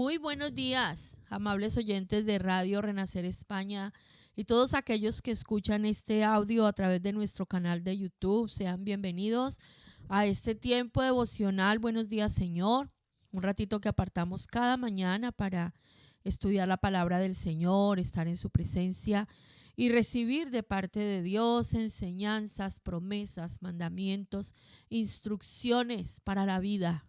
Muy buenos días, amables oyentes de Radio Renacer España y todos aquellos que escuchan este audio a través de nuestro canal de YouTube. Sean bienvenidos a este tiempo devocional. Buenos días, Señor. Un ratito que apartamos cada mañana para estudiar la palabra del Señor, estar en su presencia y recibir de parte de Dios enseñanzas, promesas, mandamientos, instrucciones para la vida,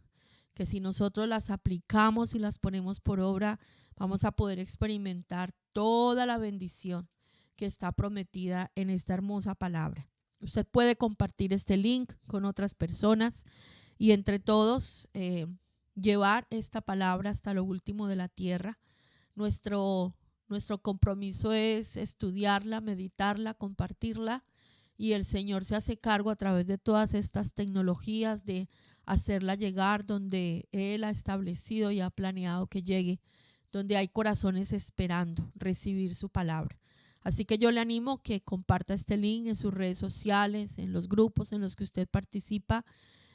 que si nosotros las aplicamos y las ponemos por obra, vamos a poder experimentar toda la bendición que está prometida en esta hermosa palabra. Usted puede compartir este link con otras personas y entre todos llevar esta palabra hasta lo último de la tierra. Nuestro compromiso es estudiarla, meditarla, compartirla, y el Señor se hace cargo a través de todas estas tecnologías de hacerla llegar donde Él ha establecido y ha planeado que llegue, donde hay corazones esperando recibir su palabra. Así que yo le animo que comparta este link en sus redes sociales, en los grupos en los que usted participa,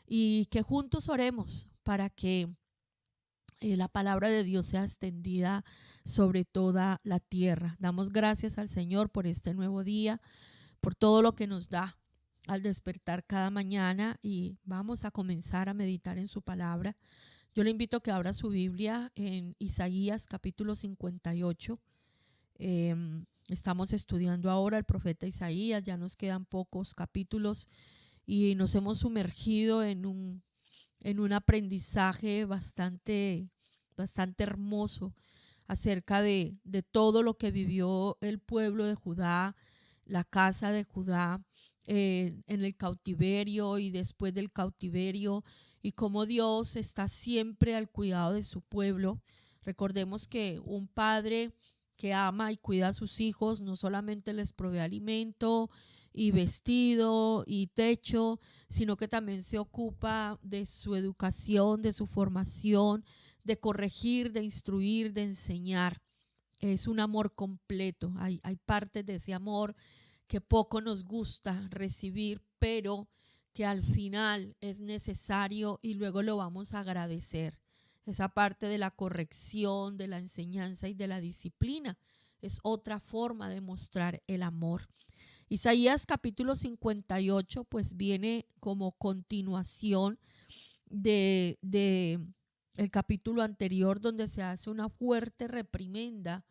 y que juntos oremos para que la palabra de Dios sea extendida sobre toda la tierra. Damos gracias al Señor por este nuevo día, por todo lo que nos da al despertar cada mañana, y vamos a comenzar a meditar en su palabra. Yo le invito a que abra su Biblia en Isaías capítulo 58. Estamos estudiando ahora el profeta Isaías, ya nos quedan pocos capítulos y nos hemos sumergido en un aprendizaje bastante hermoso acerca de todo lo que vivió el pueblo de Judá, la casa de Judá, en el cautiverio y después del cautiverio, y cómo Dios está siempre al cuidado de su pueblo. Recordemos que un padre que ama y cuida a sus hijos no solamente les provee alimento y vestido y techo, sino que también se ocupa de su educación, de su formación, de corregir, de instruir, de enseñar. Es un amor completo. Hay partes de ese amor que poco nos gusta recibir, pero que al final es necesario y luego lo vamos a agradecer. Esa parte de la corrección, de la enseñanza y de la disciplina es otra forma de mostrar el amor. Isaías capítulo 58 pues viene como continuación de el capítulo anterior, donde se hace una fuerte reprimenda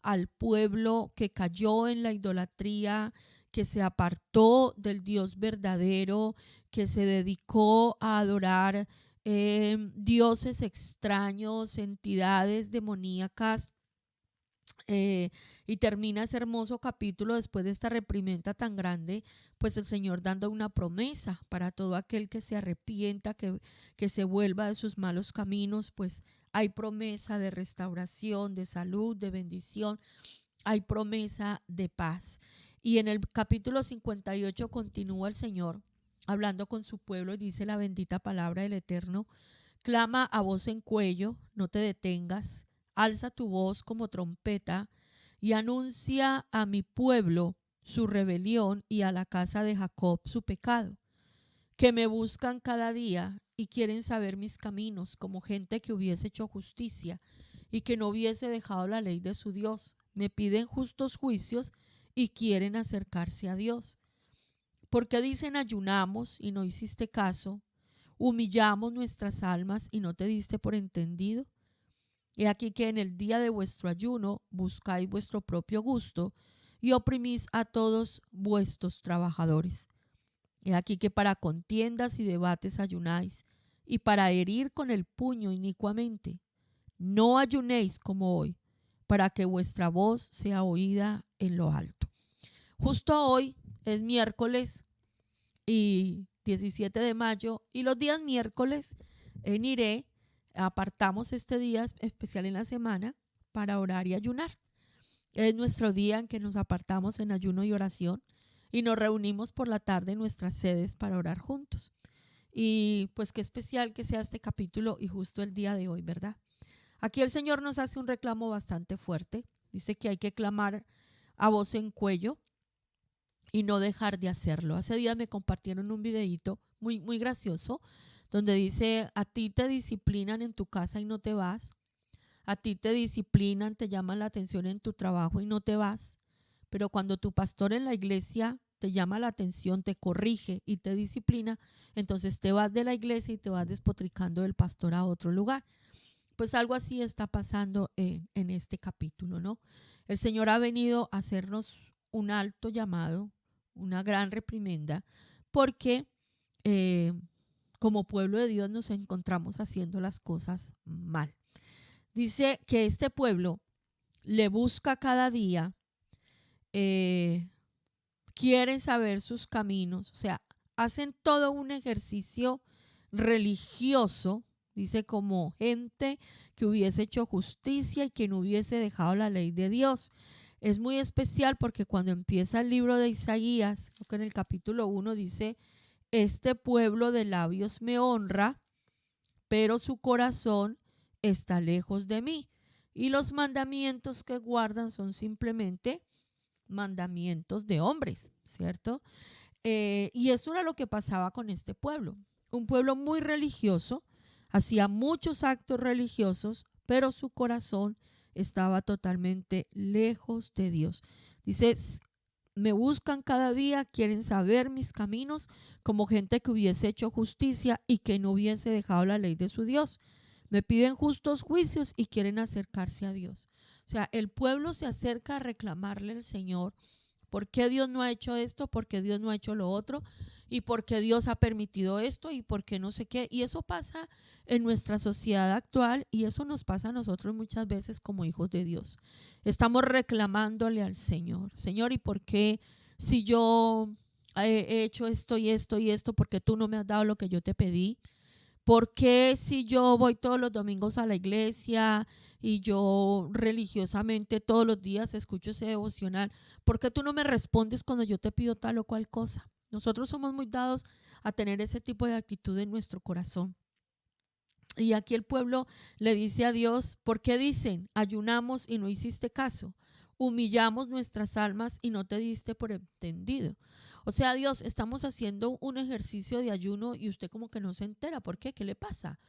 al pueblo que cayó en la idolatría, que se apartó del Dios verdadero, que se dedicó a adorar dioses extraños, entidades demoníacas. Y termina ese hermoso capítulo después de esta reprimenda tan grande, pues el Señor dando una promesa para todo aquel que se arrepienta, que se vuelva de sus malos caminos. Pues hay promesa de restauración, de salud, de bendición, hay promesa de paz. Y en el capítulo 58 continúa el Señor hablando con su pueblo y dice la bendita palabra del Eterno: clama a voz en cuello, no te detengas, alza tu voz como trompeta y anuncia a mi pueblo su rebelión y a la casa de Jacob su pecado, que me buscan cada día y quieren saber mis caminos, como gente que hubiese hecho justicia y que no hubiese dejado la ley de su Dios. Me piden justos juicios y quieren acercarse a Dios. Porque dicen: ayunamos y no hiciste caso, humillamos nuestras almas y no te diste por entendido. He aquí que en el día de vuestro ayuno buscáis vuestro propio gusto y oprimís a todos vuestros trabajadores. He aquí que para contiendas y debates ayunáis, y para herir con el puño inicuamente. No ayunéis como hoy, para que vuestra voz sea oída en lo alto. Justo hoy es miércoles y 17 de mayo, y los días miércoles en Iré apartamos este día especial en la semana para orar y ayunar. Es nuestro día en que nos apartamos en ayuno y oración y nos reunimos por la tarde en nuestras sedes para orar juntos. Y pues qué especial que sea este capítulo y justo el día de hoy, ¿verdad? Aquí el Señor nos hace un reclamo bastante fuerte. Dice que hay que clamar a voz en cuello y no dejar de hacerlo. Hace días me compartieron un videíto muy gracioso donde dice: a ti te disciplinan en tu casa y no te vas, A ti te disciplinan, te llaman la atención en tu trabajo y no te vas. Pero cuando tu pastor en la iglesia te llama la atención, te corrige y te disciplina, entonces te vas de la iglesia y te vas despotricando del pastor a otro lugar. Pues algo así está pasando en este capítulo, ¿no? El Señor ha venido a hacernos un alto llamado, una gran reprimenda, porque como pueblo de Dios nos encontramos haciendo las cosas mal. Dice que este pueblo le busca cada día, quieren saber sus caminos, o sea, hacen todo un ejercicio religioso, dice, como gente que hubiese hecho justicia y que no hubiese dejado la ley de Dios. Es muy especial porque cuando empieza el libro de Isaías, creo que en el capítulo 1 dice, este pueblo de labios me honra, pero su corazón está lejos de mí. Y los mandamientos que guardan son simplemente mandamientos de hombres, ¿cierto? Y eso era lo que pasaba con este pueblo. Un pueblo muy religioso, hacía muchos actos religiosos, pero su corazón estaba totalmente lejos de Dios. Dice, me buscan cada día, quieren saber mis caminos, como gente que hubiese hecho justicia y que no hubiese dejado la ley de su Dios. Me piden justos juicios y quieren acercarse a Dios. O sea, el pueblo se acerca a reclamarle al Señor por qué Dios no ha hecho esto, por qué Dios no ha hecho lo otro, y por qué Dios ha permitido esto, y por qué no sé qué. Y eso pasa en nuestra sociedad actual, y eso nos pasa a nosotros muchas veces como hijos de Dios. Estamos reclamándole al Señor, Señor, ¿y por qué si yo he hecho esto y esto y esto, porque tú no me has dado lo que yo te pedí? ¿Por qué si yo voy todos los domingos a la iglesia y yo religiosamente todos los días escucho ese devocional, por qué tú no me respondes cuando yo te pido tal o cual cosa? Nosotros somos muy dados a tener ese tipo de actitud en nuestro corazón. Y aquí el pueblo le dice a Dios, ¿por qué dicen, ayunamos y no hiciste caso? Humillamos nuestras almas y no te diste por entendido. O sea, Dios, estamos haciendo un ejercicio de ayuno y usted como que no se entera. ¿Por qué? ¿Qué le pasa?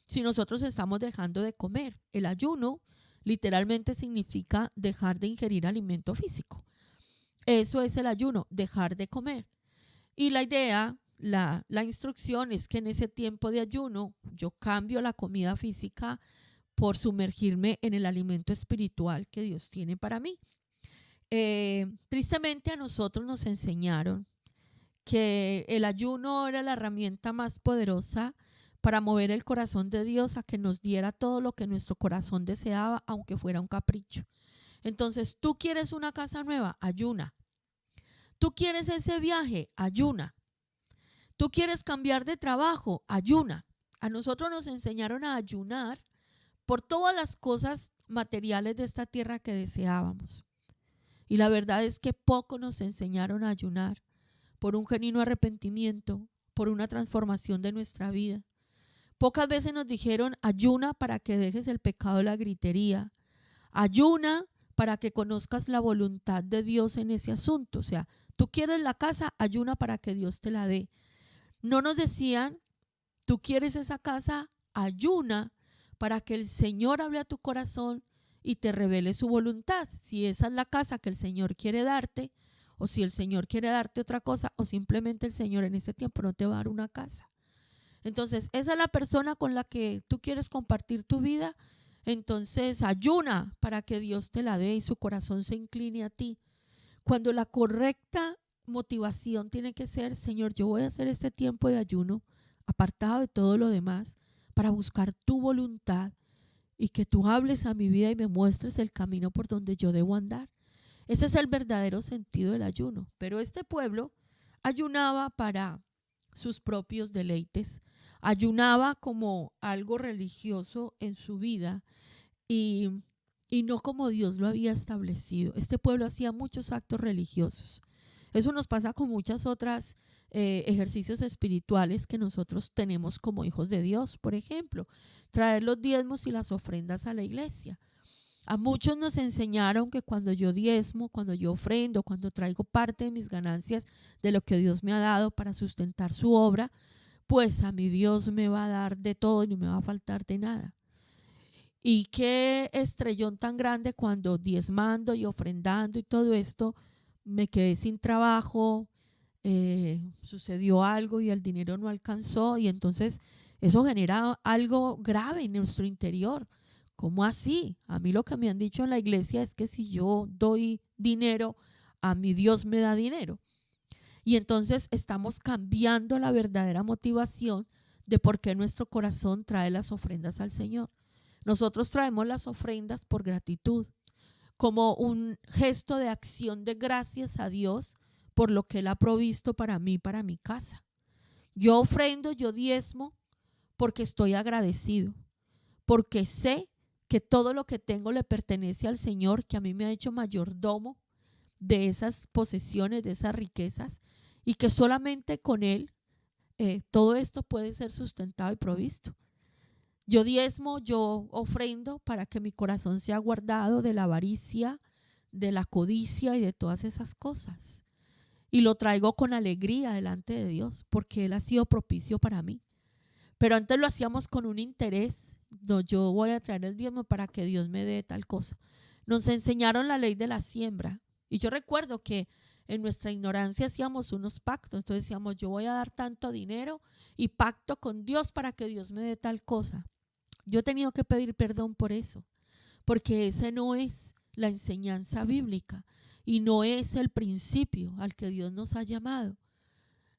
Si nosotros estamos dejando de comer. El ayuno literalmente significa dejar de ingerir alimento físico. Eso es el ayuno, dejar de comer. Y la idea, la instrucción es que en ese tiempo de ayuno yo cambio la comida física por sumergirme en el alimento espiritual que Dios tiene para mí. Tristemente a nosotros nos enseñaron que el ayuno era la herramienta más poderosa para mover el corazón de Dios a que nos diera todo lo que nuestro corazón deseaba, aunque fuera un capricho. Entonces, tú quieres una casa nueva, ayuna. Tú quieres ese viaje, ayuna. Tú quieres cambiar de trabajo, ayuna. A nosotros nos enseñaron a ayunar por todas las cosas materiales de esta tierra que deseábamos. Y la verdad es que poco nos enseñaron a ayunar por un genuino arrepentimiento, por una transformación de nuestra vida. Pocas veces nos dijeron, ayuna para que dejes el pecado de la gritería, ayuna para que conozcas la voluntad de Dios en ese asunto. O sea, tú quieres la casa, ayuna para que Dios te la dé. No nos decían, tú quieres esa casa, ayuna para que el Señor hable a tu corazón y te revele su voluntad. Si esa es la casa que el Señor quiere darte, o si el Señor quiere darte otra cosa, o simplemente el Señor en ese tiempo no te va a dar una casa. Entonces, esa es la persona con la que tú quieres compartir tu vida. Entonces, ayuna para que Dios te la dé y su corazón se incline a ti. Cuando la correcta motivación tiene que ser, Señor, yo voy a hacer este tiempo de ayuno, apartado de todo lo demás, para buscar tu voluntad y que tú hables a mi vida y me muestres el camino por donde yo debo andar. Ese es el verdadero sentido del ayuno. Pero este pueblo ayunaba para sus propios deleites, ayunaba como algo religioso en su vida y no como Dios lo había establecido. Este pueblo hacía muchos actos religiosos. Eso nos pasa con muchas otras ejercicios espirituales que nosotros tenemos como hijos de Dios. Por ejemplo, traer los diezmos y las ofrendas a la iglesia. A muchos nos enseñaron que cuando yo diezmo, cuando yo ofrendo, cuando traigo parte de mis ganancias de lo que Dios me ha dado para sustentar su obra, pues a mi Dios me va a dar de todo y no me va a faltar de nada. Y qué estrellón tan grande cuando diezmando y ofrendando y todo esto, me quedé sin trabajo, sucedió algo y el dinero no alcanzó, y entonces eso genera algo grave en nuestro interior. ¿Cómo así? A mí lo que me han dicho en la iglesia es que si yo doy dinero, a mi Dios me da dinero. Y entonces estamos cambiando la verdadera motivación de por qué nuestro corazón trae las ofrendas al Señor. Nosotros traemos las ofrendas por gratitud, como un gesto de acción de gracias a Dios por lo que Él ha provisto para mí, para mi casa. Yo ofrendo, yo diezmo porque estoy agradecido, porque sé que todo lo que tengo le pertenece al Señor, que a mí me ha hecho mayordomo de esas posesiones, de esas riquezas, y que solamente con Él todo esto puede ser sustentado y provisto. Yo diezmo, yo ofrendo para que mi corazón sea guardado de la avaricia, de la codicia y de todas esas cosas. Y lo traigo con alegría delante de Dios porque Él ha sido propicio para mí. Pero antes lo hacíamos con un interés. No, yo voy a traer el diezmo para que Dios me dé tal cosa. Nos enseñaron la ley de la siembra. Y yo recuerdo que en nuestra ignorancia hacíamos unos pactos. Entonces decíamos, yo voy a dar tanto dinero y pacto con Dios para que Dios me dé tal cosa. Yo he tenido que pedir perdón por eso, porque ese no es la enseñanza bíblica y no es el principio al que Dios nos ha llamado.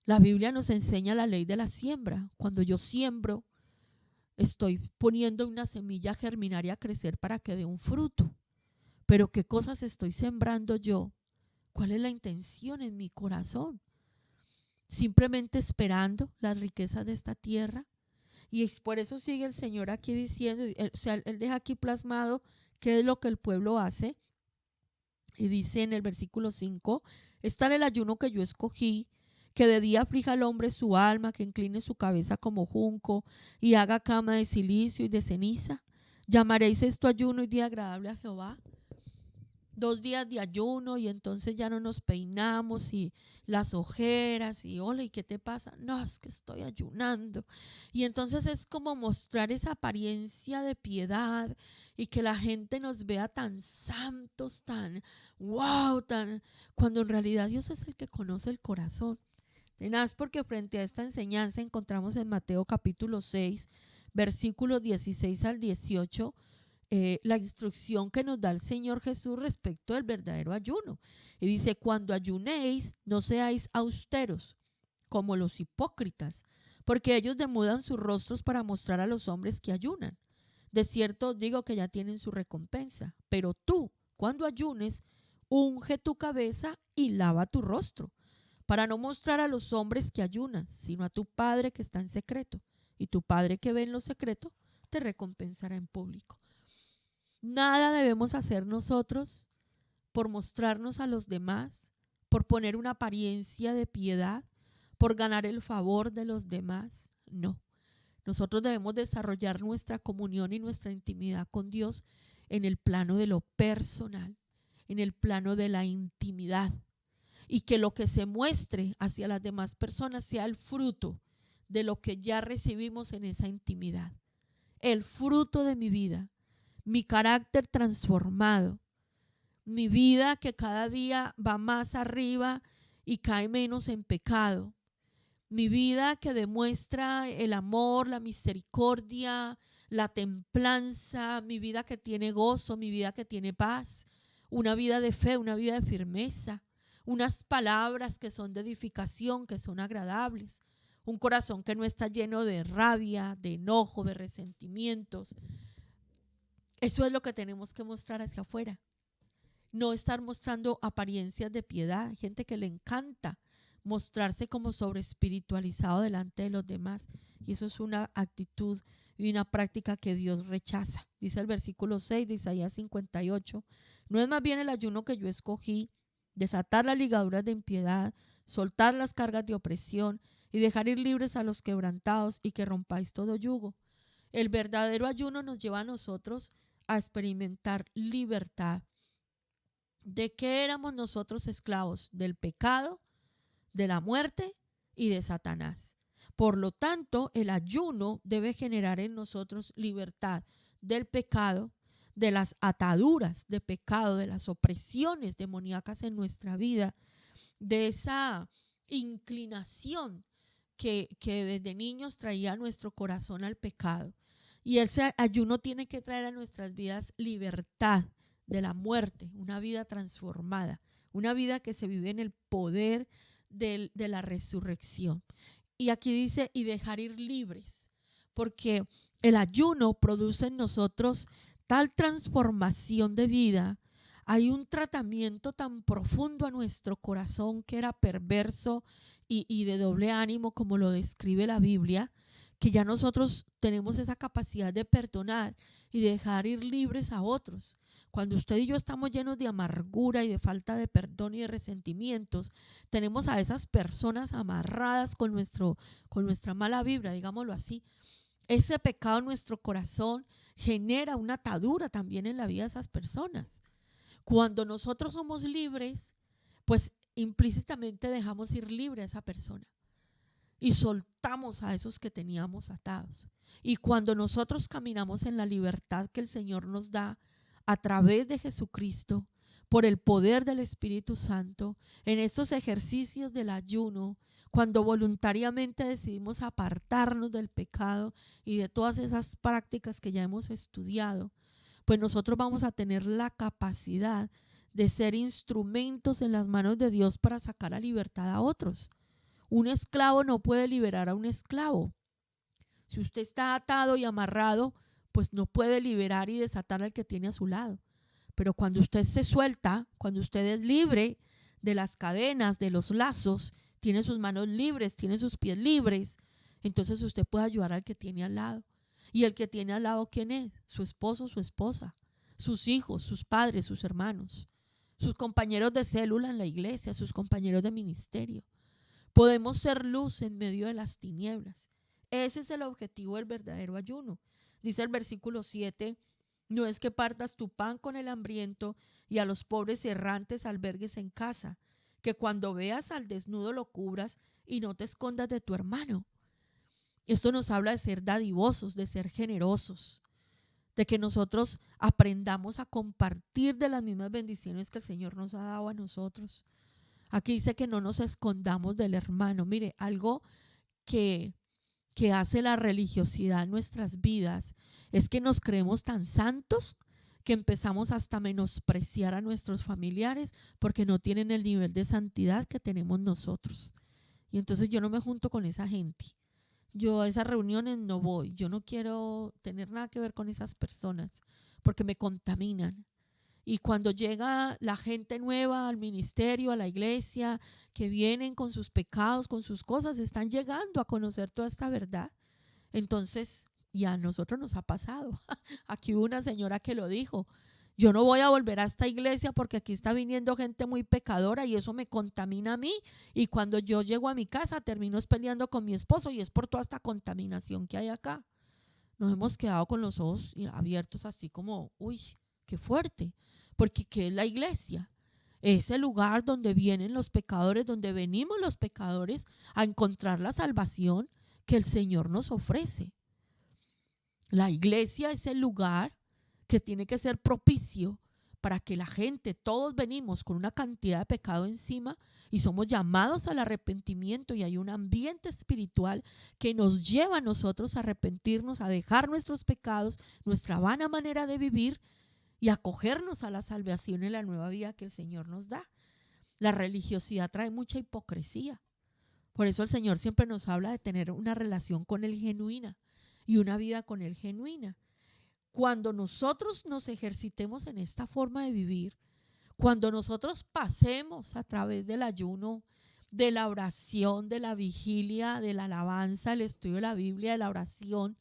La Biblia nos enseña la ley de la siembra. Cuando yo siembro, estoy poniendo una semilla a germinar y a crecer para que dé un fruto. Pero ¿qué cosas estoy sembrando yo? ¿Cuál es la intención en mi corazón? ¿Simplemente esperando las riquezas de esta tierra? Y es por eso sigue el Señor aquí diciendo, o sea, Él deja aquí plasmado qué es lo que el pueblo hace. Y dice en el versículo 5, está el ayuno que yo escogí, que de día aflija al hombre su alma, que incline su cabeza como junco y haga cama de silicio y de ceniza. ¿Llamaréis esto ayuno y día agradable a Jehová? 2 días de ayuno y entonces ya no nos peinamos y las ojeras y hola, ¿y qué te pasa? No, es que estoy ayunando. Y entonces es como mostrar esa apariencia de piedad y que la gente nos vea tan santos, tan wow, tan cuando en realidad Dios es el que conoce el corazón. Tenaz, porque frente a esta enseñanza encontramos en Mateo capítulo 6, versículos 16 al 18, la instrucción que nos da el Señor Jesús respecto del verdadero ayuno. Y dice, cuando ayunéis, no seáis austeros como los hipócritas, porque ellos demudan sus rostros para mostrar a los hombres que ayunan. De cierto os digo que ya tienen su recompensa. Pero tú, cuando ayunes, unge tu cabeza y lava tu rostro, para no mostrar a los hombres que ayunas, sino a tu Padre que está en secreto. Y tu Padre que ve en lo secreto te recompensará en público. Nada debemos hacer nosotros por mostrarnos a los demás, por poner una apariencia de piedad, por ganar el favor de los demás. No, nosotros debemos desarrollar nuestra comunión y nuestra intimidad con Dios en el plano de lo personal, en el plano de la intimidad, y que lo que se muestre hacia las demás personas sea el fruto de lo que ya recibimos en esa intimidad, el fruto de mi vida, mi carácter transformado, mi vida que cada día va más arriba y cae menos en pecado, mi vida que demuestra el amor, la misericordia, la templanza, mi vida que tiene gozo, mi vida que tiene paz, una vida de fe, una vida de firmeza, unas palabras que son de edificación, que son agradables, un corazón que no está lleno de rabia, de enojo, de resentimientos. Eso es lo que tenemos que mostrar hacia afuera. No estar mostrando apariencias de piedad. Hay gente que le encanta mostrarse como sobre espiritualizado delante de los demás. Y eso es una actitud y una práctica que Dios rechaza. Dice el versículo 6 de Isaías 58. No es más bien el ayuno que yo escogí, desatar las ligaduras de impiedad, soltar las cargas de opresión y dejar ir libres a los quebrantados y que rompáis todo yugo. El verdadero ayuno nos lleva a nosotros a experimentar libertad. ¿De qué éramos nosotros esclavos? Del pecado, de la muerte y de Satanás. Por lo tanto, el ayuno debe generar en nosotros libertad del pecado, de las ataduras de pecado, de las opresiones demoníacas en nuestra vida, de esa inclinación que desde niños traía nuestro corazón al pecado. Y ese ayuno tiene que traer a nuestras vidas libertad de la muerte, una vida transformada, una vida que se vive en el poder de la resurrección. Y aquí dice, y dejar ir libres, porque el ayuno produce en nosotros tal transformación de vida. Hay un tratamiento tan profundo a nuestro corazón que era perverso y de doble ánimo, como lo describe la Biblia, que ya nosotros tenemos esa capacidad de perdonar y dejar ir libres a otros. Cuando usted y yo estamos llenos de amargura y de falta de perdón y de resentimientos, tenemos a esas personas amarradas con nuestra mala vibra, digámoslo así. Ese pecado en nuestro corazón genera una atadura también en la vida de esas personas. Cuando nosotros somos libres, pues implícitamente dejamos ir libre a esa persona y soltamos a esos que teníamos atados. Y cuando nosotros caminamos en la libertad que el Señor nos da a través de Jesucristo, por el poder del Espíritu Santo, en estos ejercicios del ayuno, cuando voluntariamente decidimos apartarnos del pecado y de todas esas prácticas que ya hemos estudiado, pues nosotros vamos a tener la capacidad de ser instrumentos en las manos de Dios para sacar a libertad a otros. Un esclavo no puede liberar a un esclavo. Si usted está atado y amarrado, pues no puede liberar y desatar al que tiene a su lado. Pero cuando usted se suelta, cuando usted es libre de las cadenas, de los lazos, tiene sus manos libres, tiene sus pies libres, entonces usted puede ayudar al que tiene al lado. ¿Y el que tiene al lado quién es? Su esposo, su esposa, sus hijos, sus padres, sus hermanos, sus compañeros de célula en la iglesia, sus compañeros de ministerio. Podemos ser luz en medio de las tinieblas. Ese es el objetivo del verdadero ayuno. Dice el versículo 7, no es que partas tu pan con el hambriento y a los pobres errantes albergues en casa, que cuando veas al desnudo lo cubras y no te escondas de tu hermano. Esto nos habla de ser dadivosos, de ser generosos, de que nosotros aprendamos a compartir de las mismas bendiciones que el Señor nos ha dado a nosotros. Aquí dice que no nos escondamos del hermano. Mire, algo que hace la religiosidad en nuestras vidas es que nos creemos tan santos que empezamos hasta a menospreciar a nuestros familiares porque no tienen el nivel de santidad que tenemos nosotros. Y entonces yo no me junto con esa gente. Yo a esas reuniones no voy. Yo no quiero tener nada que ver con esas personas porque me contaminan. Y cuando llega la gente nueva al ministerio, a la iglesia, que vienen con sus pecados, con sus cosas, están llegando a conocer toda esta verdad. Entonces, y a nosotros nos ha pasado. Aquí hubo una señora que lo dijo. Yo no voy a volver a esta iglesia porque aquí está viniendo gente muy pecadora y eso me contamina a mí. Y cuando yo llego a mi casa termino peleando con mi esposo y es por toda esta contaminación que hay acá. Nos hemos quedado con los ojos abiertos así como, uy, qué fuerte, porque ¿qué es la iglesia? Es el lugar donde vienen los pecadores, donde venimos los pecadores a encontrar la salvación que el Señor nos ofrece. La iglesia es el lugar que tiene que ser propicio para que la gente, todos venimos con una cantidad de pecado encima y somos llamados al arrepentimiento y hay un ambiente espiritual que nos lleva a nosotros a arrepentirnos, a dejar nuestros pecados, nuestra vana manera de vivir y acogernos a la salvación y la nueva vida que el Señor nos da. La religiosidad trae mucha hipocresía. Por eso el Señor siempre nos habla de tener una relación con Él genuina y una vida con Él genuina. Cuando nosotros nos ejercitemos en esta forma de vivir, cuando nosotros pasemos a través del ayuno, de la oración, de la vigilia, de la alabanza, el estudio de la Biblia, de la oración,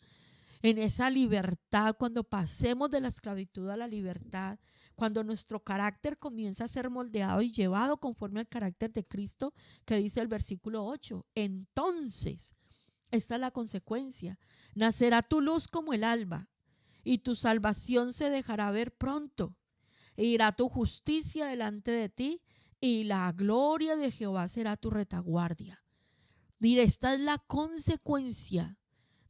en esa libertad, cuando pasemos de la esclavitud a la libertad, cuando nuestro carácter comienza a ser moldeado y llevado conforme al carácter de Cristo, que dice el versículo 8, entonces, esta es la consecuencia, nacerá tu luz como el alba y tu salvación se dejará ver pronto. E irá tu justicia delante de ti y la gloria de Jehová será tu retaguardia. Mire, esta es la consecuencia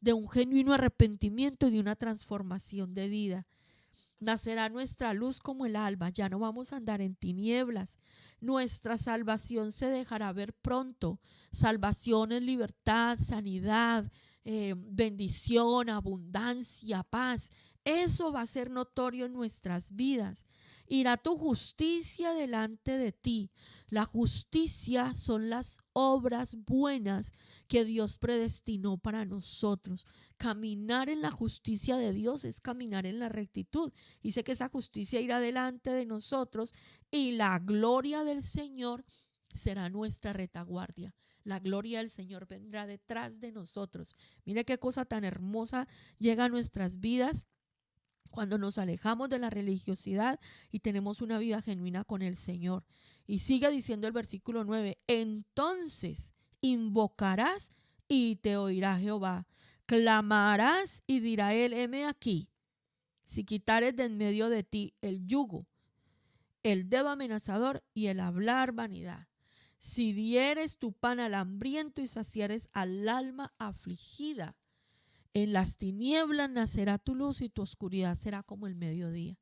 de un genuino arrepentimiento y de una transformación de vida. Nacerá nuestra luz como el alba, ya no vamos a andar en tinieblas. Nuestra salvación se dejará ver pronto. Salvación es libertad, sanidad, bendición, abundancia, paz. Eso va a ser notorio en nuestras vidas. Irá tu justicia delante de ti. La justicia son las obras buenas que Dios predestinó para nosotros. Caminar en la justicia de Dios es caminar en la rectitud. Dice que esa justicia irá delante de nosotros y la gloria del Señor será nuestra retaguardia. La gloria del Señor vendrá detrás de nosotros. Mire qué cosa tan hermosa llega a nuestras vidas cuando nos alejamos de la religiosidad y tenemos una vida genuina con el Señor. Y sigue diciendo el versículo 9, entonces invocarás y te oirá Jehová. Clamarás y dirá él, heme aquí. Si quitares de en medio de ti el yugo, el dedo amenazador y el hablar vanidad. Si dieres tu pan al hambriento y saciares al alma afligida, en las tinieblas nacerá tu luz y tu oscuridad será como el mediodía.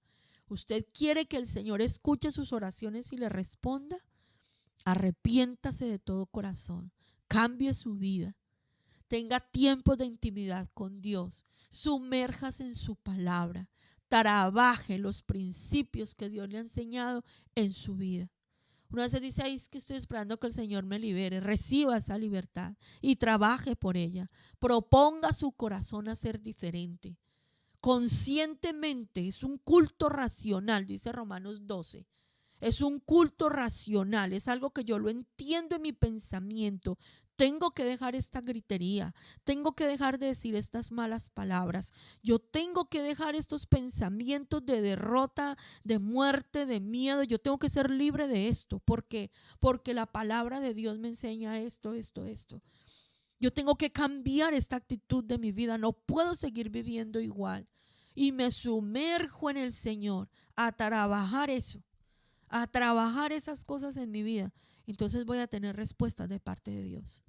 ¿Usted quiere que el Señor escuche sus oraciones y le responda? Arrepiéntase de todo corazón, cambie su vida, tenga tiempos de intimidad con Dios, sumérjase en su palabra, trabaje los principios que Dios le ha enseñado en su vida. Una vez dice, ay, es que estoy esperando que el Señor me libere. Reciba esa libertad y trabaje por ella. Proponga su corazón a ser diferente. Conscientemente, es un culto racional, dice Romanos 12. Es un culto racional, es algo que yo lo entiendo en mi pensamiento. Tengo que dejar esta gritería, tengo que dejar de decir estas malas palabras. Yo tengo que dejar estos pensamientos de derrota, de muerte, de miedo. Yo tengo que ser libre de esto. ¿Por qué? Porque la palabra de Dios me enseña esto. Yo tengo que cambiar esta actitud de mi vida. No puedo seguir viviendo igual. Y me sumerjo en el Señor a trabajar eso, a trabajar esas cosas en mi vida. Entonces voy a tener respuestas de parte de Dios.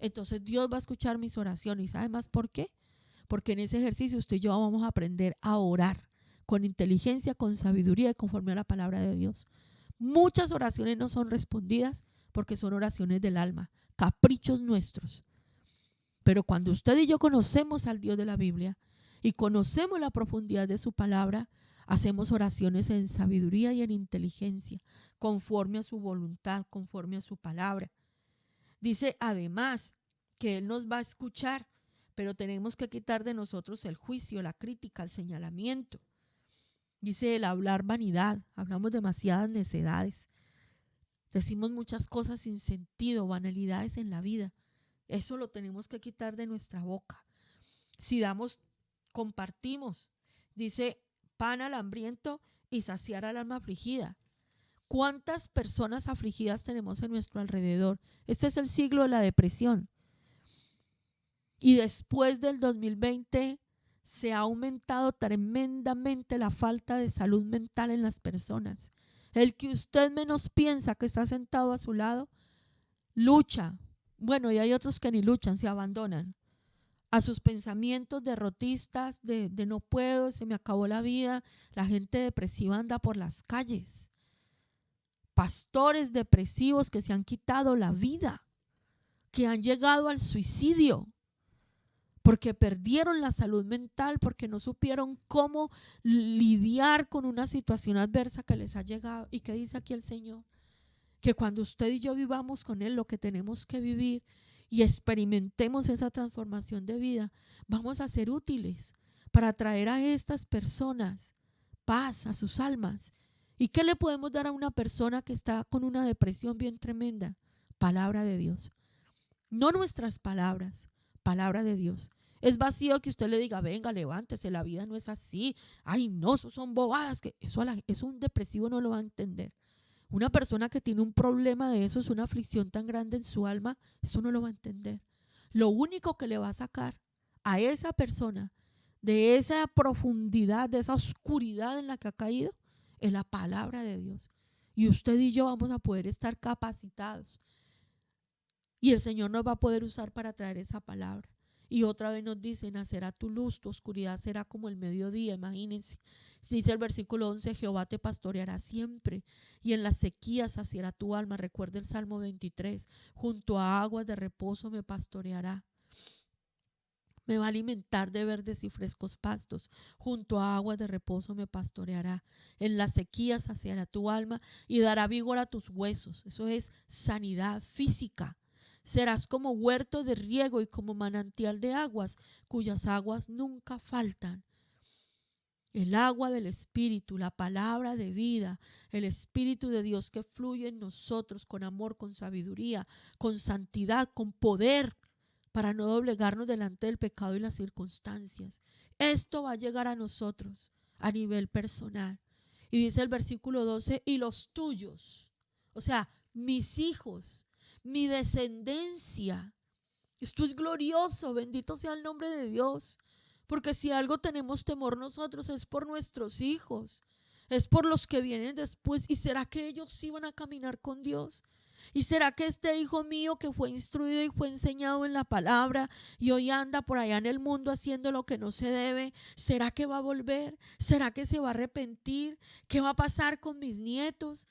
Entonces Dios va a escuchar mis oraciones. ¿Y sabe más por qué? Porque en ese ejercicio usted y yo vamos a aprender a orar con inteligencia, con sabiduría y conforme a la palabra de Dios. Muchas oraciones no son respondidas porque son oraciones del alma, caprichos nuestros. Pero cuando usted y yo conocemos al Dios de la Biblia y conocemos la profundidad de su palabra, hacemos oraciones en sabiduría y en inteligencia, conforme a su voluntad, conforme a su palabra. Dice además que Él nos va a escuchar, pero tenemos que quitar de nosotros el juicio, la crítica, el señalamiento. Dice el hablar vanidad, hablamos demasiadas necedades. Decimos muchas cosas sin sentido, banalidades en la vida. Eso lo tenemos que quitar de nuestra boca. Si damos, compartimos. Dice pan al hambriento y saciar al alma afligida. ¿Cuántas personas afligidas tenemos en nuestro alrededor? Este es el siglo de la depresión. Y después del 2020 se ha aumentado tremendamente la falta de salud mental en las personas. El que usted menos piensa que está sentado a su lado, lucha. Bueno, y hay otros que ni luchan, se abandonan a sus pensamientos derrotistas de no puedo, se me acabó la vida. La gente depresiva anda por las calles. Pastores depresivos que se han quitado la vida, que han llegado al suicidio, porque perdieron la salud mental, porque no supieron cómo lidiar con una situación adversa que les ha llegado. ¿Y qué dice aquí el Señor? Que cuando usted y yo vivamos con Él lo que tenemos que vivir y experimentemos esa transformación de vida, vamos a ser útiles para traer a estas personas paz a sus almas. ¿Y qué le podemos dar a una persona que está con una depresión bien tremenda? Palabra de Dios. No nuestras palabras, palabra de Dios. Es vacío que usted le diga, venga, levántese, la vida no es así. Ay, no, eso son bobadas. Que eso un depresivo no lo va a entender. Una persona que tiene un problema de eso, es una aflicción tan grande en su alma, eso no lo va a entender. Lo único que le va a sacar a esa persona de esa profundidad, de esa oscuridad en la que ha caído, es la palabra de Dios. Y usted y yo vamos a poder estar capacitados. Y el Señor nos va a poder usar para traer esa palabra. Y otra vez nos dice, nacerá tu luz, tu oscuridad será como el mediodía. Imagínense. Dice el versículo 11, Jehová te pastoreará siempre y en las sequías saciará tu alma. Recuerda el Salmo 23, junto a aguas de reposo me pastoreará. Me va a alimentar de verdes y frescos pastos. Junto a aguas de reposo me pastoreará. En la sequía saciará tu alma y dará vigor a tus huesos. Eso es sanidad física. Serás como huerto de riego y como manantial de aguas, cuyas aguas nunca faltan. El agua del Espíritu, la palabra de vida, el Espíritu de Dios que fluye en nosotros con amor, con sabiduría, con santidad, con poder, para no doblegarnos delante del pecado y las circunstancias. Esto va a llegar a nosotros a nivel personal. Y dice el versículo 12, y los tuyos, o sea, mis hijos, mi descendencia. Esto es glorioso, bendito sea el nombre de Dios. Porque si algo tenemos temor nosotros es por nuestros hijos, es por los que vienen después. ¿Y será que ellos sí van a caminar con Dios? ¿Y será que este hijo mío que fue instruido y fue enseñado en la palabra y hoy anda por allá en el mundo haciendo lo que no se debe, será que va a volver? ¿Será que se va a arrepentir? ¿Qué va a pasar con mis nietos?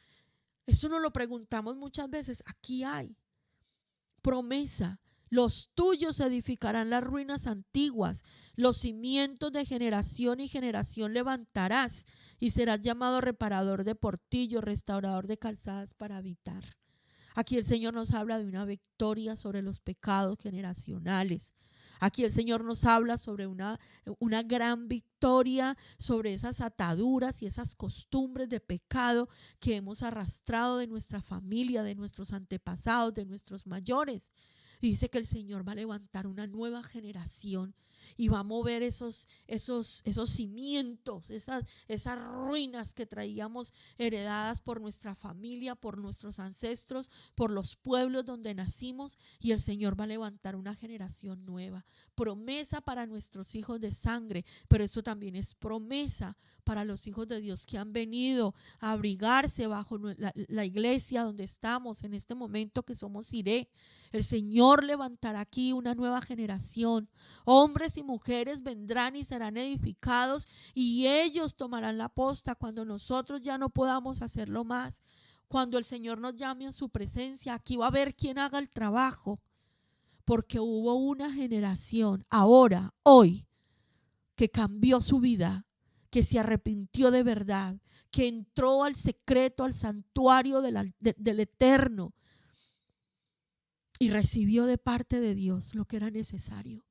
Esto nos lo preguntamos muchas veces. Aquí hay promesa. Los tuyos edificarán las ruinas antiguas, los cimientos de generación y generación levantarás y serás llamado reparador de portillos, restaurador de calzadas para habitar. Aquí el Señor nos habla de una victoria sobre los pecados generacionales. Aquí el Señor nos habla sobre una gran victoria sobre esas ataduras y esas costumbres de pecado que hemos arrastrado de nuestra familia, de nuestros antepasados, de nuestros mayores. Dice que el Señor va a levantar una nueva generación y va a mover esos cimientos, esas ruinas que traíamos heredadas por nuestra familia, por nuestros ancestros, por los pueblos donde nacimos, y el Señor va a levantar una generación nueva. Promesa para nuestros hijos de sangre, pero eso también es promesa para los hijos de Dios que han venido a abrigarse bajo la iglesia donde estamos en este momento, que somos IRE. El Señor levantará aquí una nueva generación. Hombres y mujeres vendrán y serán edificados y ellos tomarán la posta cuando nosotros ya no podamos hacerlo más. Cuando el Señor nos llame a su presencia, aquí va a haber quien haga el trabajo, porque hubo una generación ahora, hoy, que cambió su vida, que se arrepintió de verdad, que entró al secreto, al santuario del Eterno y recibió de parte de Dios lo que era necesario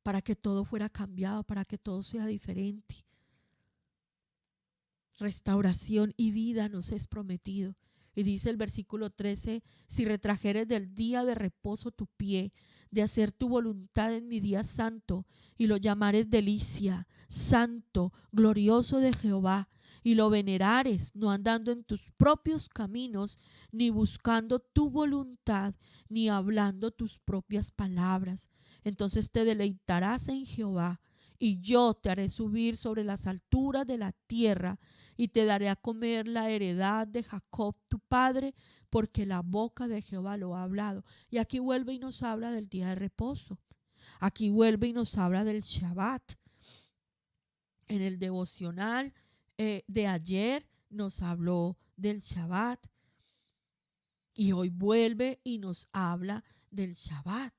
para que todo fuera cambiado, para que todo sea diferente. Restauración y vida nos es prometido. Y dice el versículo 13, si retrajeres del día de reposo tu pie, de hacer tu voluntad en mi día santo, y lo llamares delicia, santo, glorioso de Jehová, y lo venerares, no andando en tus propios caminos, ni buscando tu voluntad, ni hablando tus propias palabras. Entonces te deleitarás en Jehová, y yo te haré subir sobre las alturas de la tierra, y te daré a comer la heredad de Jacob tu padre, porque la boca de Jehová lo ha hablado. Y aquí vuelve y nos habla del día de reposo. Aquí vuelve y nos habla del Shabbat. En el devocional de ayer nos habló del Shabbat. Y hoy vuelve y nos habla del Shabbat.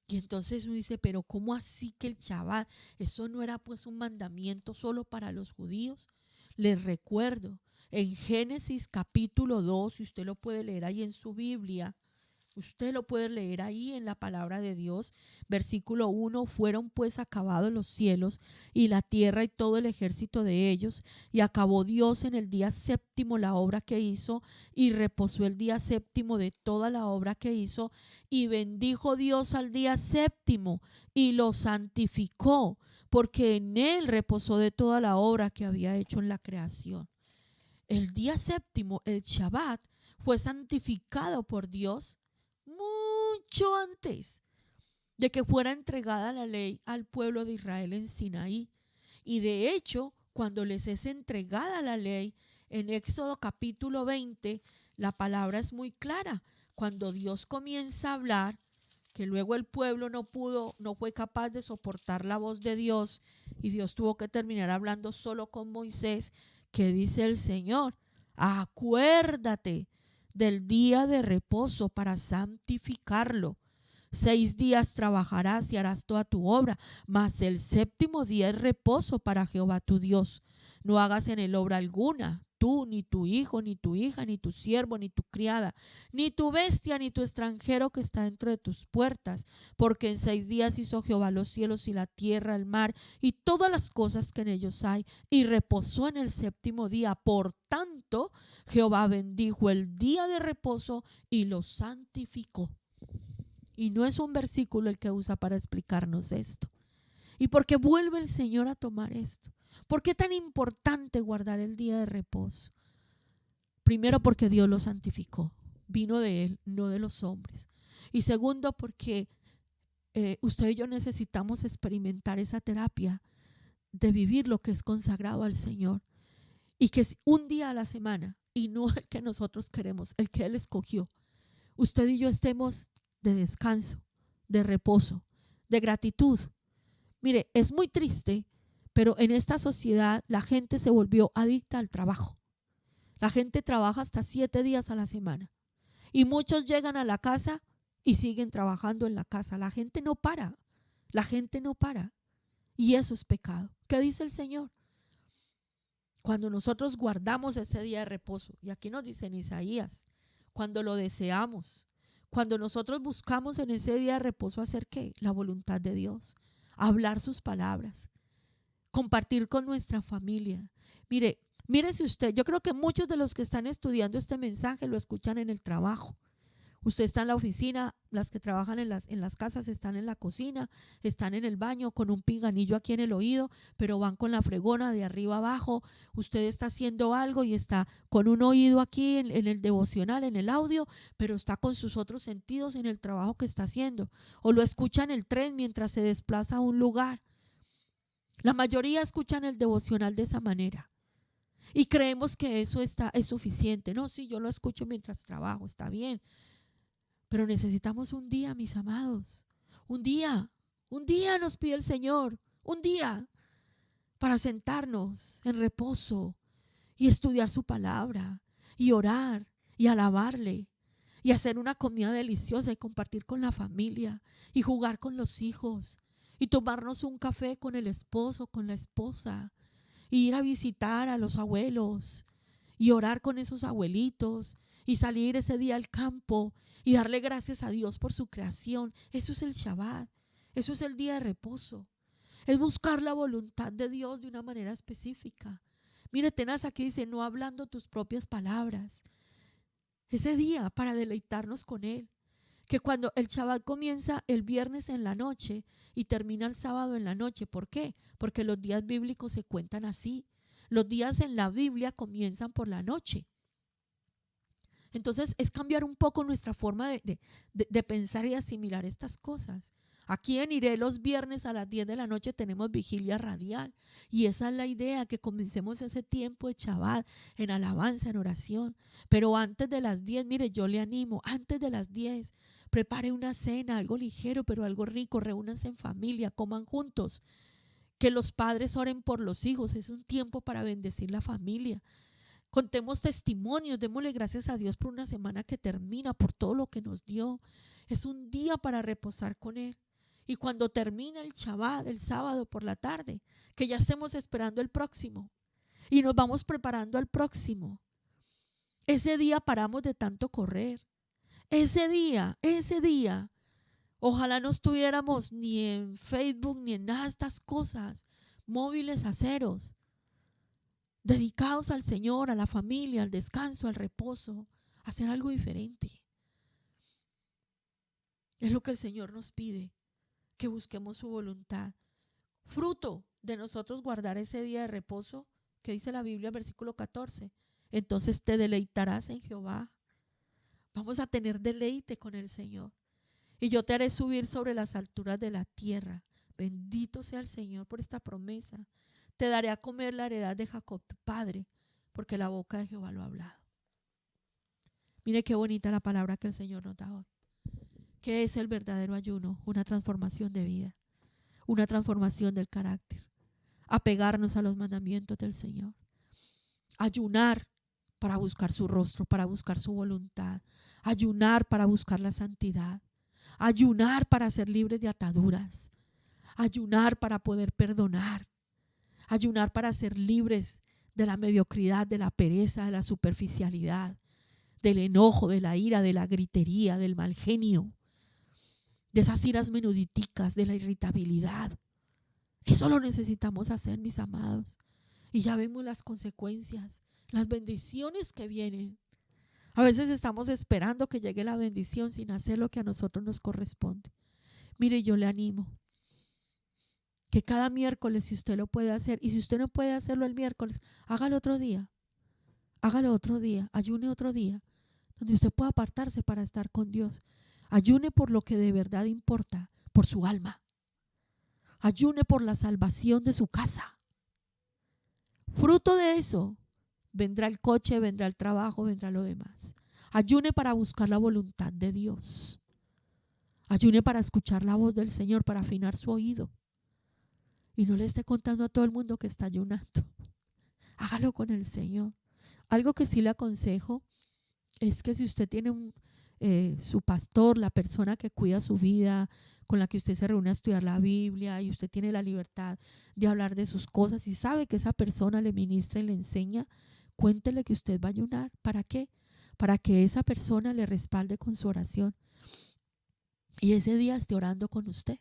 Y entonces uno dice, pero ¿cómo así que el Shabbat? Eso no era pues un mandamiento solo para los judíos. Les recuerdo, en Génesis capítulo 2, si usted lo puede leer ahí en su Biblia, usted lo puede leer ahí en la palabra de Dios, versículo 1, fueron pues acabados los cielos y la tierra y todo el ejército de ellos, y acabó Dios en el día séptimo la obra que hizo, y reposó el día séptimo de toda la obra que hizo, y bendijo Dios al día séptimo y lo santificó, porque en él reposó de toda la obra que había hecho en la creación. El día séptimo, el Shabbat, fue santificado por Dios mucho antes de que fuera entregada la ley al pueblo de Israel en Sinaí. Y de hecho, cuando les es entregada la ley, en Éxodo capítulo 20, la palabra es muy clara. Cuando Dios comienza a hablar, que luego el pueblo no fue capaz de soportar la voz de Dios y Dios tuvo que terminar hablando solo con Moisés, que dice el Señor: acuérdate del día de reposo para santificarlo. 6 días trabajarás y harás toda tu obra, mas el séptimo día es reposo para Jehová tu Dios. No hagas en él obra alguna, tú, ni tu hijo, ni tu hija, ni tu siervo, ni tu criada, ni tu bestia, ni tu extranjero que está dentro de tus puertas, porque en 6 días hizo Jehová los cielos y la tierra, el mar y todas las cosas que en ellos hay, y reposó en el séptimo día. Por tanto, Jehová bendijo el día de reposo y lo santificó. Y no es un versículo el que usa para explicarnos esto. ¿Y por qué vuelve el Señor a tomar esto? ¿Por qué es tan importante guardar el día de reposo? Primero, porque Dios lo santificó. Vino de Él, no de los hombres. Y segundo, porque usted y yo necesitamos experimentar esa terapia de vivir lo que es consagrado al Señor. Y que es un día a la semana, y no el que nosotros queremos, el que Él escogió. Usted y yo estemos de descanso, de reposo, de gratitud. Mire, es muy triste, pero en esta sociedad la gente se volvió adicta al trabajo. La gente trabaja hasta 7 días a la semana y muchos llegan a la casa y siguen trabajando en la casa. La gente no para, la gente no para, y eso es pecado. ¿Qué dice el Señor? Cuando nosotros guardamos ese día de reposo, y aquí nos dice en Isaías, cuando lo deseamos, cuando nosotros buscamos en ese día de reposo hacer ¿qué? La voluntad de Dios, hablar sus palabras, compartir con nuestra familia. Mírese usted, yo creo que muchos de los que están estudiando este mensaje lo escuchan en el trabajo. Usted está en la oficina, las que trabajan en las casas están en la cocina, están en el baño con un pinganillo aquí en el oído, pero van con la fregona de arriba abajo. Usted está haciendo algo y está con un oído aquí en el devocional, en el audio, pero está con sus otros sentidos en el trabajo que está haciendo. O lo escucha en el tren mientras se desplaza a un lugar. La mayoría escuchan el devocional de esa manera. Y creemos que eso es suficiente. No, sí, yo lo escucho mientras trabajo, está bien. Pero necesitamos un día, mis amados, un día nos pide el Señor, un día para sentarnos en reposo y estudiar su palabra y orar y alabarle y hacer una comida deliciosa y compartir con la familia y jugar con los hijos y tomarnos un café con el esposo, con la esposa y ir a visitar a los abuelos y orar con esos abuelitos y salir ese día al campo y darle gracias a Dios por su creación. Eso es el Shabbat, eso es el día de reposo. Es buscar la voluntad de Dios de una manera específica. Mire, tenaz, aquí dice, no hablando tus propias palabras. Ese día para deleitarnos con Él. Que cuando el Shabbat comienza el viernes en la noche y termina el sábado en la noche. ¿Por qué? Porque los días bíblicos se cuentan así. Los días en la Biblia comienzan por la noche. Entonces es cambiar un poco nuestra forma de pensar y asimilar estas cosas. Aquí en Iré los viernes a las 10 de la noche tenemos vigilia radial y esa es la idea, que comencemos ese tiempo de Shabbat en alabanza, en oración. Pero antes de las 10, mire, yo le animo, antes de las 10, prepare una cena, algo ligero pero algo rico, reúnanse en familia, coman juntos. Que los padres oren por los hijos, es un tiempo para bendecir la familia. Contemos testimonios, démosle gracias a Dios por una semana que termina, por todo lo que nos dio. Es un día para reposar con Él. Y cuando termina el Shabbat, el sábado por la tarde, que ya estemos esperando el próximo y nos vamos preparando al próximo. Ese día paramos de tanto correr. Ese día, ojalá no estuviéramos ni en Facebook ni en nada de estas cosas, móviles aceros, dedicados al Señor, a la familia, al descanso, al reposo, a hacer algo diferente. Es lo que el Señor nos pide, que busquemos su voluntad. Fruto de nosotros guardar ese día de reposo, que dice la Biblia en versículo 14, entonces te deleitarás en Jehová. Vamos a tener deleite con el Señor. Y yo te haré subir sobre las alturas de la tierra. Bendito sea el Señor por esta promesa. Te daré a comer la heredad de Jacob, tu padre, porque la boca de Jehová lo ha hablado. Mire qué bonita la palabra que el Señor nos da hoy. ¿Qué es el verdadero ayuno? Una transformación de vida, una transformación del carácter, apegarnos a los mandamientos del Señor, ayunar para buscar su rostro, para buscar su voluntad, ayunar para buscar la santidad, ayunar para ser libres de ataduras, ayunar para poder perdonar, ayunar para ser libres de la mediocridad, de la pereza, de la superficialidad, del enojo, de la ira, de la gritería, del mal genio, de esas iras menuditicas, de la irritabilidad. Eso lo necesitamos hacer, mis amados. Y ya vemos las consecuencias, las bendiciones que vienen. A veces estamos esperando que llegue la bendición sin hacer lo que a nosotros nos corresponde. Mire, yo le animo que cada miércoles, si usted lo puede hacer, y si usted no puede hacerlo el miércoles, hágalo otro día. Hágalo otro día, ayune otro día, donde usted pueda apartarse para estar con Dios. Ayune por lo que de verdad importa, por su alma. Ayune por la salvación de su casa. Fruto de eso vendrá el coche, vendrá el trabajo, vendrá lo demás. Ayune para buscar la voluntad de Dios. Ayune para escuchar la voz del Señor, para afinar su oído. Y no le esté contando a todo el mundo que está ayunando. Hágalo con el Señor. Algo que sí le aconsejo es que si usted tiene su pastor, la persona que cuida su vida, con la que usted se reúne a estudiar la Biblia, y usted tiene la libertad de hablar de sus cosas y sabe que esa persona le ministra y le enseña, cuéntele que usted va a ayunar. ¿Para qué? Para que esa persona le respalde con su oración y ese día esté orando con usted.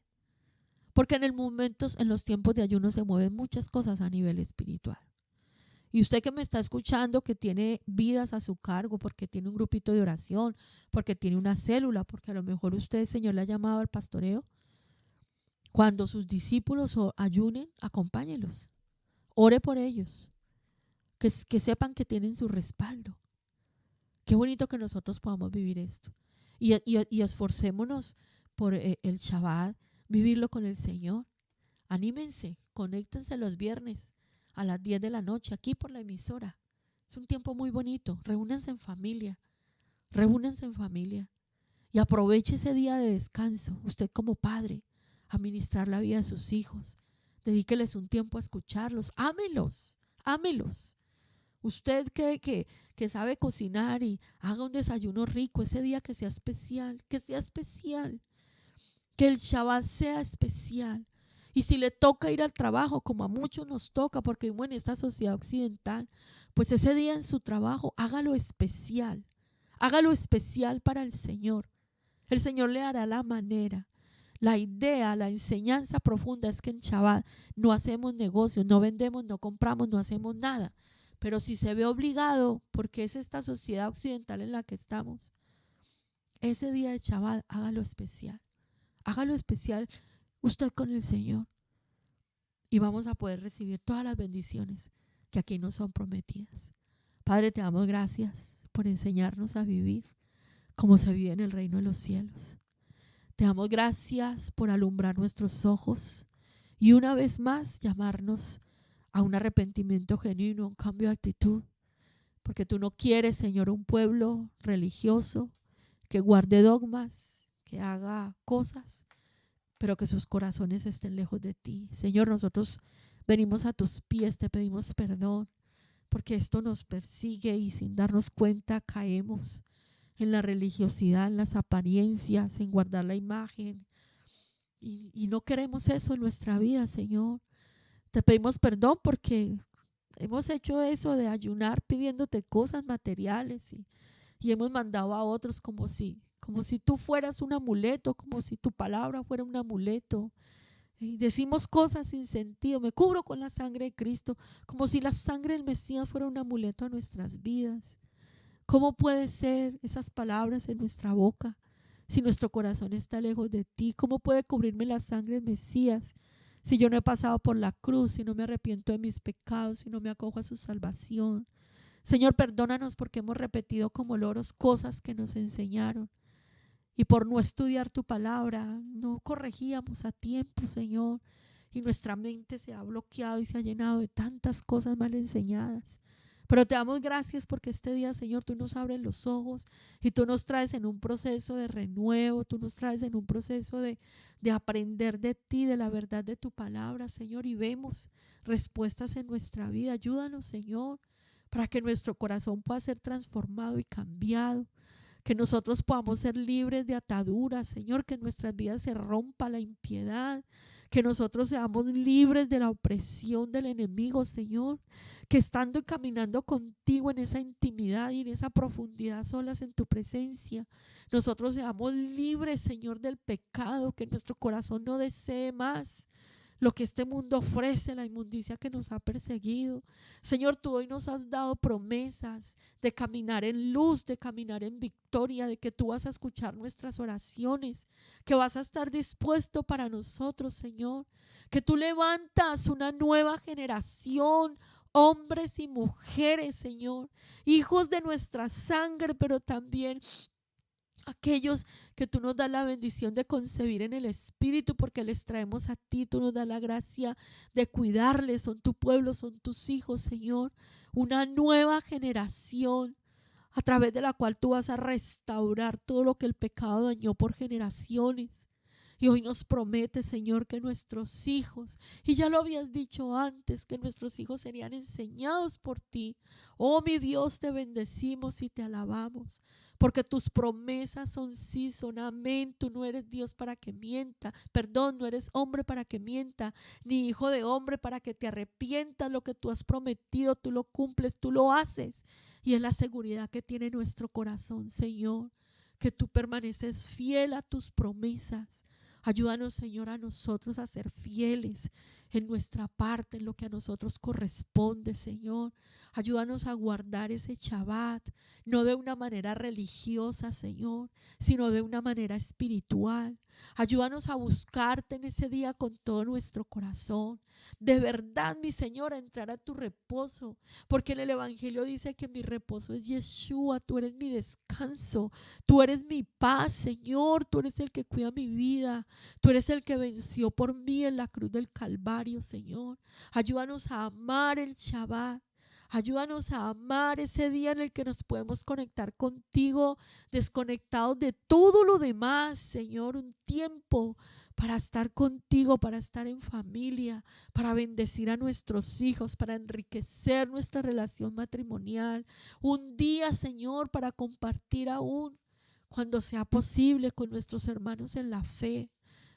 Porque en los tiempos de ayuno se mueven muchas cosas a nivel espiritual. Y usted que me está escuchando, que tiene vidas a su cargo, porque tiene un grupito de oración, porque tiene una célula, porque a lo mejor usted, el Señor, le ha llamado al pastoreo. Cuando sus discípulos ayunen, acompáñelos. Ore por ellos. Que sepan que tienen su respaldo. Qué bonito que nosotros podamos vivir esto. Y esforcémonos por el Shabbat, vivirlo con el Señor. Anímense, conéctense los viernes a las 10 de la noche aquí por la emisora. Es un tiempo muy bonito. Reúnanse en familia. Reúnanse en familia. Y aproveche ese día de descanso, usted como padre, a ministrar la vida de sus hijos. Dedíqueles un tiempo a escucharlos. Ámelos, ámelos. Usted que sabe cocinar y haga un desayuno rico ese día, que sea especial, que sea especial. Que el Shabbat sea especial. Y si le toca ir al trabajo, como a muchos nos toca, porque vivimos en esta sociedad occidental, pues ese día en su trabajo, hágalo especial. Hágalo especial para el Señor. El Señor le hará la manera. La idea, la enseñanza profunda es que en Shabbat no hacemos negocios, no vendemos, no compramos, no hacemos nada. Pero si se ve obligado, porque es esta sociedad occidental en la que estamos, ese día de Shabbat, hágalo especial. Hágalo especial usted con el Señor. Y vamos a poder recibir todas las bendiciones que aquí nos son prometidas. Padre, te damos gracias por enseñarnos a vivir como se vive en el reino de los cielos. Te damos gracias por alumbrar nuestros ojos y una vez más llamarnos a un arrepentimiento genuino, un cambio de actitud. Porque tú no quieres, Señor, un pueblo religioso que guarde dogmas, que haga cosas, pero que sus corazones estén lejos de ti. Señor, nosotros venimos a tus pies, te pedimos perdón, porque esto nos persigue y sin darnos cuenta caemos en la religiosidad, en las apariencias, en guardar la imagen. Y no queremos eso en nuestra vida, Señor. Te pedimos perdón porque hemos hecho eso de ayunar pidiéndote cosas materiales y hemos mandado a otros como si tú fueras un amuleto, como si tu palabra fuera un amuleto. Y decimos cosas sin sentido. Me cubro con la sangre de Cristo, como si la sangre del Mesías fuera un amuleto a nuestras vidas. ¿Cómo puede ser esas palabras en nuestra boca si nuestro corazón está lejos de ti? ¿Cómo puede cubrirme la sangre del Mesías si yo no he pasado por la cruz, si no me arrepiento de mis pecados, si no me acojo a su salvación? Señor, perdónanos porque hemos repetido como loros cosas que nos enseñaron. Y por no estudiar tu palabra, no corregíamos a tiempo, Señor. Y nuestra mente se ha bloqueado y se ha llenado de tantas cosas mal enseñadas. Pero te damos gracias porque este día, Señor, tú nos abres los ojos y tú nos traes en un proceso de renuevo, tú nos traes en un proceso de aprender de ti, de la verdad de tu palabra, Señor, y vemos respuestas en nuestra vida. Ayúdanos, Señor, para que nuestro corazón pueda ser transformado y cambiado, que nosotros podamos ser libres de ataduras, Señor, que en nuestras vidas se rompa la impiedad, que nosotros seamos libres de la opresión del enemigo, Señor, que estando y caminando contigo en esa intimidad y en esa profundidad solas en tu presencia, nosotros seamos libres, Señor, del pecado, que nuestro corazón no desee más lo que este mundo ofrece, la inmundicia que nos ha perseguido. Señor, tú hoy nos has dado promesas de caminar en luz, de caminar en victoria, de que tú vas a escuchar nuestras oraciones, que vas a estar dispuesto para nosotros, Señor, que tú levantas una nueva generación, hombres y mujeres, Señor, hijos de nuestra sangre, pero también aquellos que tú nos das la bendición de concebir en el Espíritu, porque les traemos a ti, tú nos das la gracia de cuidarles, son tu pueblo, son tus hijos, Señor, una nueva generación a través de la cual tú vas a restaurar todo lo que el pecado dañó por generaciones. Y hoy nos promete, Señor, que nuestros hijos, y ya lo habías dicho antes, que nuestros hijos serían enseñados por ti. Oh, mi Dios, te bendecimos y te alabamos, porque tus promesas son sí, son amén. Tú no eres Dios para que mienta, perdón, no eres hombre para que mienta, ni hijo de hombre para que te arrepientas. Lo que tú has prometido, tú lo cumples, tú lo haces. Y es la seguridad que tiene nuestro corazón, Señor, que tú permaneces fiel a tus promesas. Ayúdanos, Señor, a nosotros a ser fieles en nuestra parte, en lo que a nosotros corresponde, Señor. Ayúdanos a guardar ese Shabbat, no de una manera religiosa, Señor, sino de una manera espiritual. Ayúdanos a buscarte en ese día con todo nuestro corazón. De verdad, mi Señor, a entrar a tu reposo, porque en el Evangelio dice que mi reposo es Yeshua, tú eres mi descanso, tú eres mi paz, Señor, tú eres el que cuida mi vida, tú eres el que venció por mí en la cruz del Calvario, Señor. Ayúdanos a amar el Shabbat. Ayúdanos a amar ese día en el que nos podemos conectar contigo, desconectados de todo lo demás, Señor. Un tiempo para estar contigo, para estar en familia, para bendecir a nuestros hijos, para enriquecer nuestra relación matrimonial. Un día, Señor, para compartir aún, cuando sea posible, con nuestros hermanos en la fe.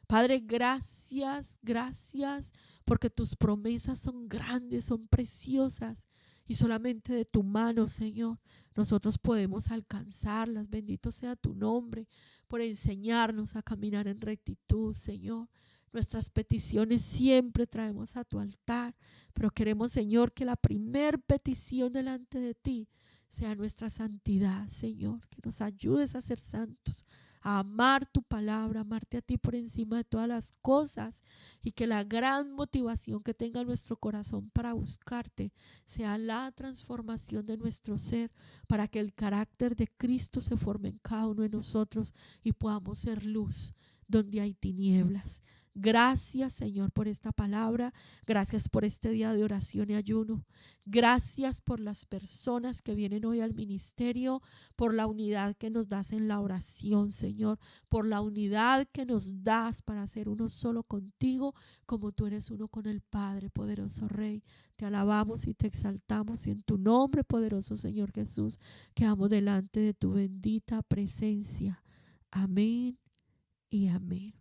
Padre, gracias, gracias, porque tus promesas son grandes, son preciosas, y solamente de tu mano, Señor, nosotros podemos alcanzarlas. Bendito sea tu nombre por enseñarnos a caminar en rectitud, Señor. Nuestras peticiones siempre traemos a tu altar, pero queremos, Señor, que la primer petición delante de ti sea nuestra santidad, Señor, que nos ayudes a ser santos, a amar tu palabra, amarte a ti por encima de todas las cosas, y que la gran motivación que tenga nuestro corazón para buscarte sea la transformación de nuestro ser, para que el carácter de Cristo se forme en cada uno de nosotros y podamos ser luz donde hay tinieblas. Gracias, Señor, por esta palabra. Gracias por este día de oración y ayuno. Gracias por las personas que vienen hoy al ministerio, por la unidad que nos das en la oración, Señor, por la unidad que nos das para ser uno solo contigo, como tú eres uno con el Padre, poderoso Rey. Te alabamos y te exaltamos, y en tu nombre, poderoso Señor Jesús, quedamos delante de tu bendita presencia. Amén y amén.